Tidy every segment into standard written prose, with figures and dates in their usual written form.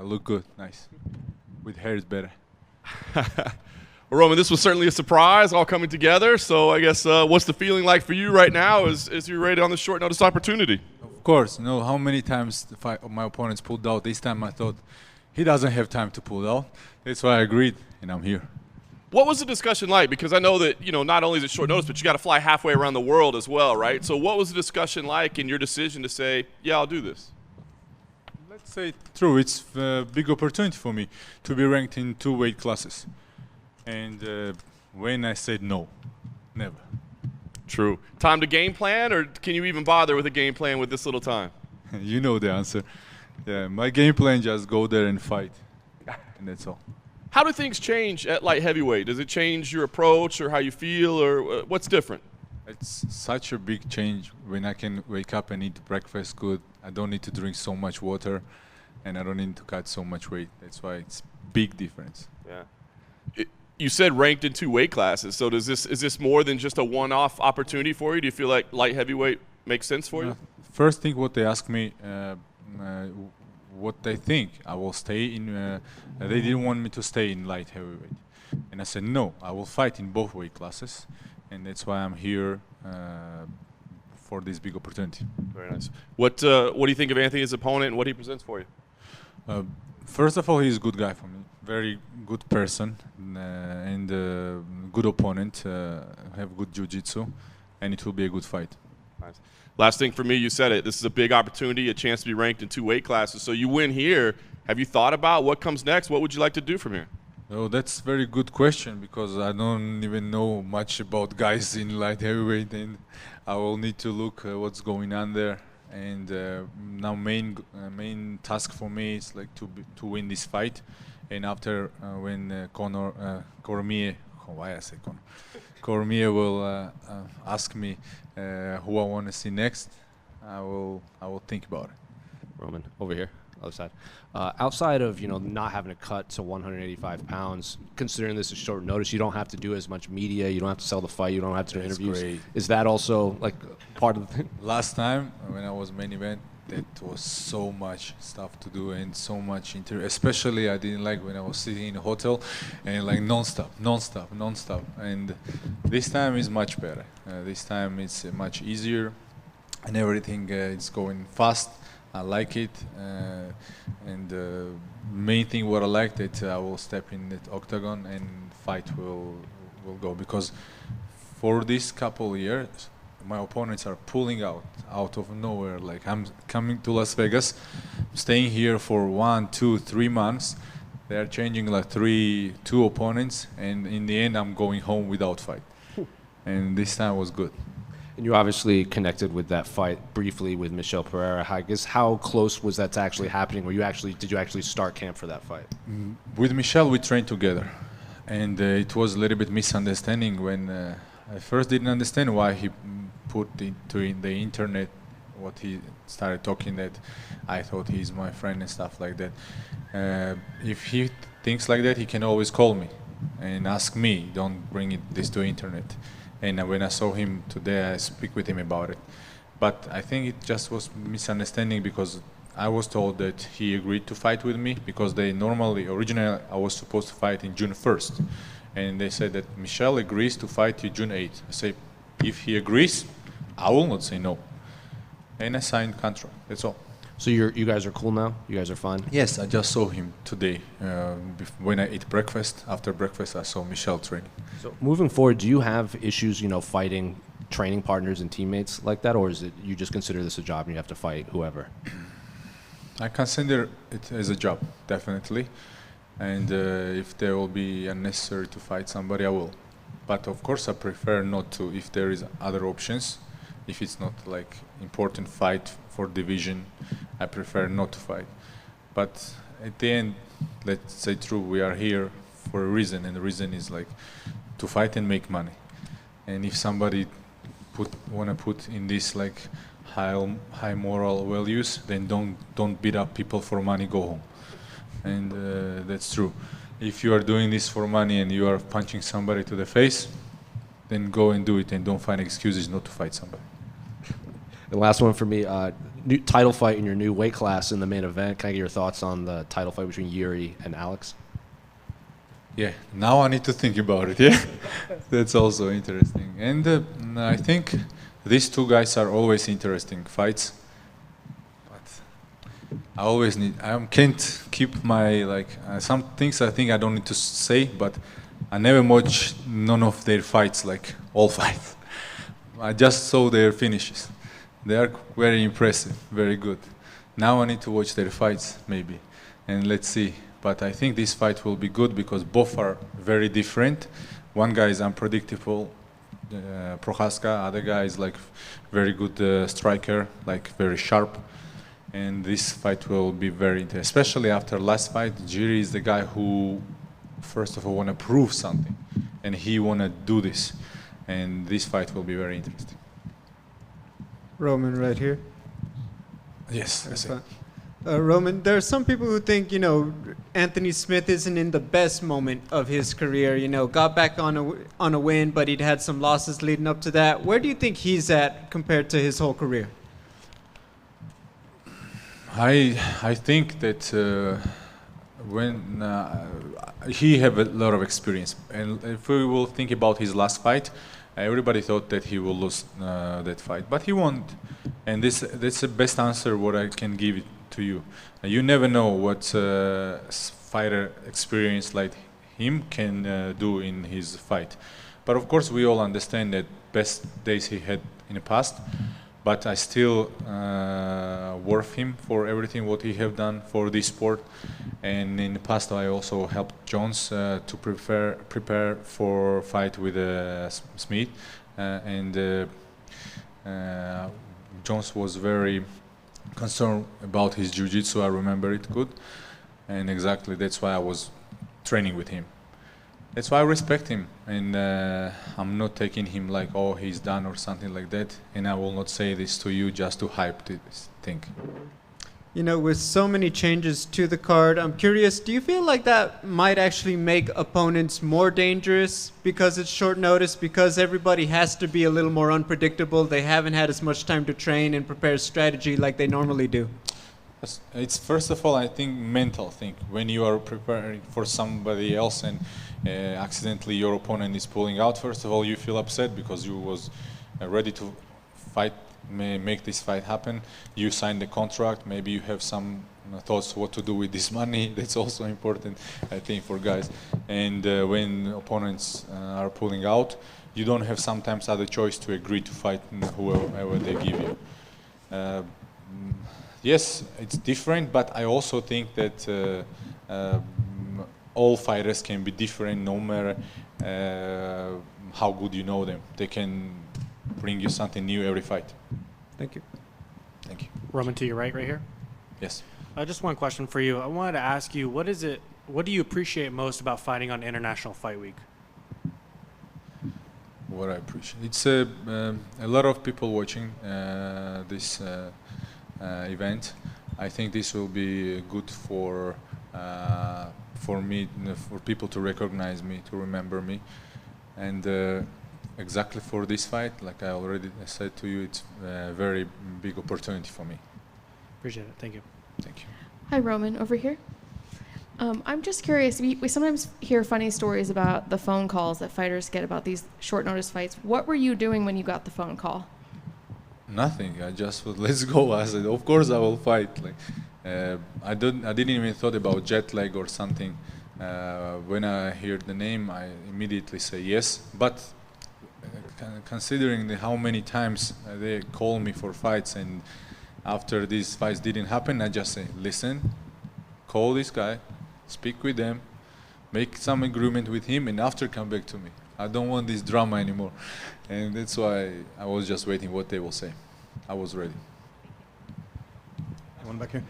I look good, nice. With hair is better. Well, Roman, this was certainly a surprise, all coming together. So I guess what's the feeling like for you right now as you're ready on this short notice opportunity? Of course, you know how many times my opponents pulled out. This time I thought he doesn't have time to pull out. That's why I agreed, and I'm here. What was the discussion like? Because I know that, not only is it short notice, but you got to fly halfway around the world as well, right? So what was the discussion like in your decision to say, yeah, I'll do this? Let's say true, it's a big opportunity for me to be ranked in 2 weight classes. And when I said no, never. True. Time to game plan, or can you even bother with a game plan with this little time? You know the answer. Yeah, my game plan just go there and fight, and that's all. How do things change at light heavyweight? Does it change your approach or how you feel, or what's different? It's such a big change when I can wake up and eat breakfast good. I don't need to drink so much water, and I don't need to cut so much weight. That's why it's big difference. Yeah. You said ranked in 2 weight classes, so is this more than just a one-off opportunity for you? Do you feel like light heavyweight makes sense for you? First thing what they ask me, what they think I will stay in. They didn't want me to stay in light heavyweight, and I said no. I will fight in both weight classes, and that's why I'm here for this big opportunity. Very nice. What do you think of Anthony as opponent and what he presents for you? First of all, he's a good guy for me. Very good person and good opponent. Have good jiu-jitsu, and it will be a good fight. Nice. Last thing for me, you said it. This is a big opportunity, a chance to be ranked in 2 weight classes. So you win here. Have you thought about what comes next? What would you like to do from here? Oh, that's a very good question because I don't even know much about guys in light heavyweight, and I will need to look what's going on there. And now main task for me is like to win this fight, and after when Cormier will ask me who I want to see next, I will think about it. Roman, over here, other side. Outside of not having to cut to 185 pounds, considering this is short notice, you don't have to do as much media, you don't have to sell the fight, you don't have to do interviews. Great. Is that also like part of the thing? Last time when I was main event, that was so much stuff to do and so much interview. Especially I didn't like when I was sitting in a hotel and like non-stop. And this time is much better. This time it's much easier, and everything is going fast. I like it, and main thing what I like that I will step in that octagon and fight will go, because for this couple years my opponents are pulling out of nowhere. Like I'm coming to Las Vegas, staying here for 1, 2, 3 months. They are changing like 2 opponents, and in the end I'm going home without fight. And this time was good. And you obviously connected with that fight briefly with Michel Pereira. I guess how close was that to actually happening? Did you actually start camp for that fight? With Michel we trained together, and it was a little bit misunderstanding when I first didn't understand why he put in the internet what he started talking, that I thought he's my friend and stuff like that. If he thinks like that, he can always call me and ask me, don't bring this to internet. And when I saw him today, I speak with him about it. But I think it just was misunderstanding, because I was told that he agreed to fight with me because originally I was supposed to fight in June 1st. And they said that Michel agrees to fight you June 8th. I say, if he agrees, I will not say no. And I signed contract, that's all. So you guys are cool now? You guys are fine? Yes, I just saw him today. When I ate breakfast, after breakfast I saw Michel training. So moving forward, do you have issues, fighting training partners and teammates like that, or is it you just consider this a job and you have to fight whoever? I consider it as a job, definitely. And if there will be unnecessary to fight somebody, I will. But of course I prefer not to if there is other options. If it's not like important fight for division, I prefer not to fight. But at the end, let's say true, we are here for a reason, and the reason is like to fight and make money. And if somebody wanna put in this like high moral values, then don't beat up people for money, go home. And that's true. If you are doing this for money and you are punching somebody to the face, then go and do it, and don't find excuses not to fight somebody. The last one for me, new title fight in your new weight class in the main event. Can I get your thoughts on the title fight between Yuri and Alex? Yeah, now I need to think about it. Yeah, that's also interesting. And I think these two guys are always interesting fights. But I always need. I can't keep my some things. I think I don't need to say, but I never watch none of their fights, like all fights. I just saw their finishes. They are very impressive, very good. Now I need to watch their fights, maybe, and let's see. But I think this fight will be good because both are very different. One guy is unpredictable, Prochazka. Other guy is like very good striker, like very sharp. And this fight will be very interesting, especially after last fight. Jiri is the guy who, first of all, want to prove something, and he want to do this. And this fight will be very interesting. Roman, right here. Yes, that's it. Roman, there are some people who think, Anthony Smith isn't in the best moment of his career. Got back on a win, but he'd had some losses leading up to that. Where do you think he's at compared to his whole career? I think that when he have a lot of experience, and if we will think about his last fight, everybody thought that he will lose that fight, but he won, and that's the best answer what I can give it to you. You never know what fighter experience like him can do in his fight, but of course we all understand that best days he had in the past. But I still worth him for everything what he have done for this sport, and in the past I also helped Jones to prepare for fight with Smith, and Jones was very concerned about his jiu-jitsu. I remember it good, and exactly that's why I was training with him. That's why I respect him, and I'm not taking him like, oh, he's done or something like that, and I will not say this to you just to hype this thing. With so many changes to the card, I'm curious, do you feel like that might actually make opponents more dangerous because it's short notice, because everybody has to be a little more unpredictable, they haven't had as much time to train and prepare strategy like they normally do? It's first of all, I think, mental thing. When you are preparing for somebody else and accidentally your opponent is pulling out, first of all, you feel upset because you was ready to fight, make this fight happen. You signed the contract. Maybe you have some thoughts what to do with this money. That's also important, I think, for guys. And when opponents are pulling out, you don't have sometimes other choice to agree to fight whoever they give you. Yes, it's different, but I also think that all fighters can be different no matter how good you know them. They can bring you something new every fight. Thank you. Thank you. Roman, to your right here. Yes. Just one question for you. I wanted to ask you, what do you appreciate most about fighting on International Fight Week? What I appreciate, it's a lot of people watching this event. I think this will be good for me, for people to recognize me, to remember me, and exactly for this fight, like I already said to you, it's a very big opportunity for me. Appreciate it. Thank you. Thank you. Hi, Roman, over here. I'm just curious, we sometimes hear funny stories about the phone calls that fighters get about these short notice fights. What were you doing when you got the phone call? Nothing. I just thought, let's go. I said, of course I will fight. Like, I didn't even thought about jet lag or something. When I hear the name, I immediately say yes. But considering how many times they call me for fights, and after these fights didn't happen, I just say, listen, call this guy, speak with them, make some agreement with him, and after come back to me. I don't want this drama anymore. And that's why I was just waiting what they will say. I was ready. One back here.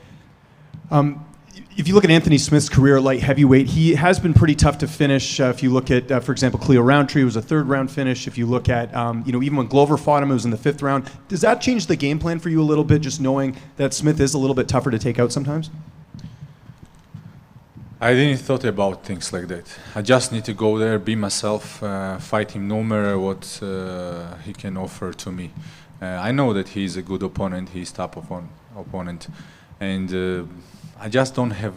If you look at Anthony Smith's career at light heavyweight, he has been pretty tough to finish. If you look at, for example, Cleo Roundtree, it was a third round finish. If you look at, even when Glover fought him, it was in the fifth round. Does that change the game plan for you a little bit, just knowing that Smith is a little bit tougher to take out sometimes? I didn't thought about things like that. I just need to go there, be myself, fight him no matter what he can offer to me. I know that he's a good opponent, he's top opponent, and I just don't have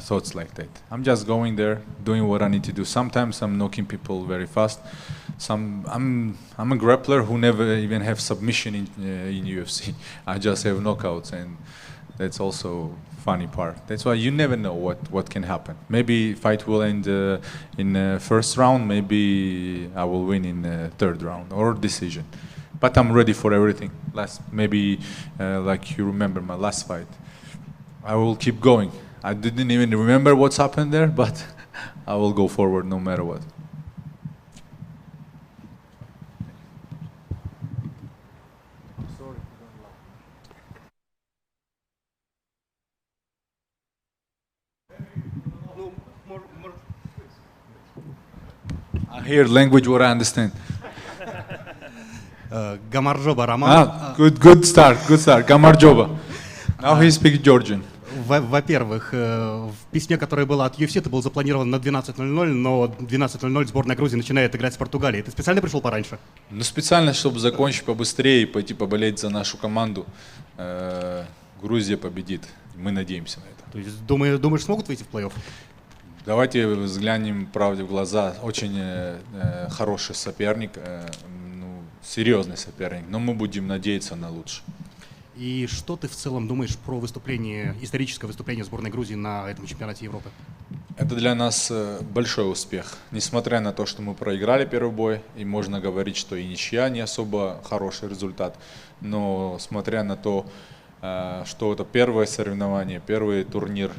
thoughts like that. I'm just going there, doing what I need to do. Sometimes I'm knocking people very fast. I'm a grappler who never even have submission in UFC. I just have knockouts, and that's also funny part. That's why you never know what can happen. Maybe fight will end in first round. Maybe I will win in third round or decision. But I'm ready for everything. Maybe like you remember my last fight. I will keep going. I didn't even remember what's happened there, but I will go forward no matter what. I hear language what I understand. Гамарджоба Роман. Good start. Gamarjoba. Now he speaks Georgian. Во-первых, в письме, которое было от UFC, это было запланировано на 12:00, но 12:00 сборная Грузии начинает играть с Португалией. Ты специально пришел пораньше? Ну, специально, чтобы закончить побыстрее и пойти поболеть за нашу команду. Грузия победит. Мы надеемся на это. То есть думаешь, смогут выйти в плей-офф? Давайте взглянем правде в глаза. Очень хороший соперник, серьезный соперник, но мы будем надеяться на лучшее. И что ты в целом думаешь про историческое выступление сборной Грузии на этом чемпионате Европы? Это для нас большой успех. Несмотря на то, что мы проиграли первый бой, и можно говорить, что и ничья не особо хороший результат, но смотря на то, что это первое соревнование, первый турнир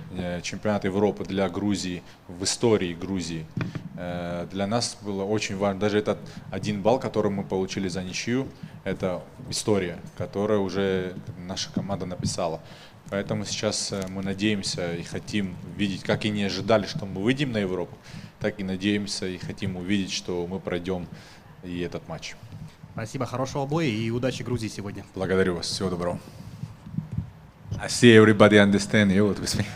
чемпионата Европы для Грузии, в истории Грузии, для нас было очень важно. Даже этот 1 балл, который мы получили за ничью, это история, которую уже наша команда написала. Поэтому сейчас мы надеемся и хотим видеть, как и не ожидали, что мы выйдем на Европу, так и надеемся и хотим увидеть, что мы пройдем и этот матч. Спасибо, хорошего боя и удачи Грузии сегодня. Благодарю вас, всего доброго. I see everybody understand you with me.